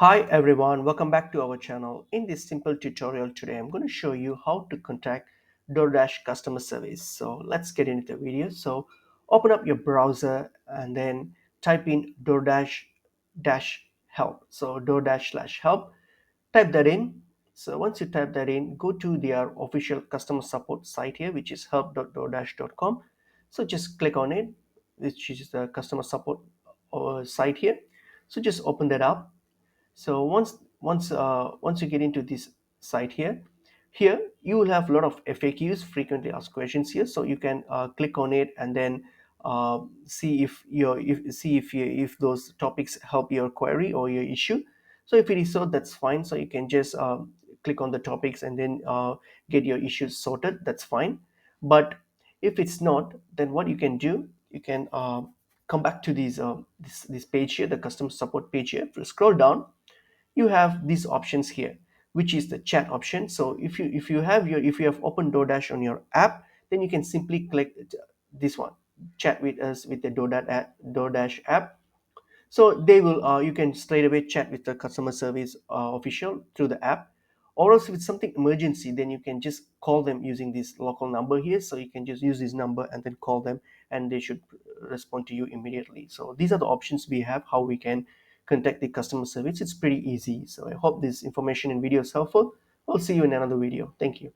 Hi everyone, welcome back to our channel. In this simple tutorial today, I'm going to show you how to contact DoorDash customer service. So let's get into the video. So open up your browser and then type in DoorDash dash help. So DoorDash slash help, type that in. So once you type that in, go to their official customer support site here, which is help.doordash.com. So just click on it, which is the customer support site here. So just open that up. So once you get into this site here you will have a lot of FAQs, frequently asked questions here. So you can click on it and then see if those topics help your query or your issue. So if it is so, that's fine. So you can just click on the topics and then get your issues sorted. That's fine. But if it's not, then what you can do, you can come back to this page here, the customer support page here. If you scroll down, you have these options here, which is the chat option. So if you have opened DoorDash on your app, then you can simply click this one, chat with us with the DoorDash app. So they will you can straight away chat with the customer service official through the app. Or else if it's something emergency, then you can just call them using this local number here. So you can just use this number and then call them, and they should respond to you immediately. So these are the options we have, how we can contact the customer service. It's pretty easy. So I hope this information and video is helpful. I'll see you in another video. Thank you.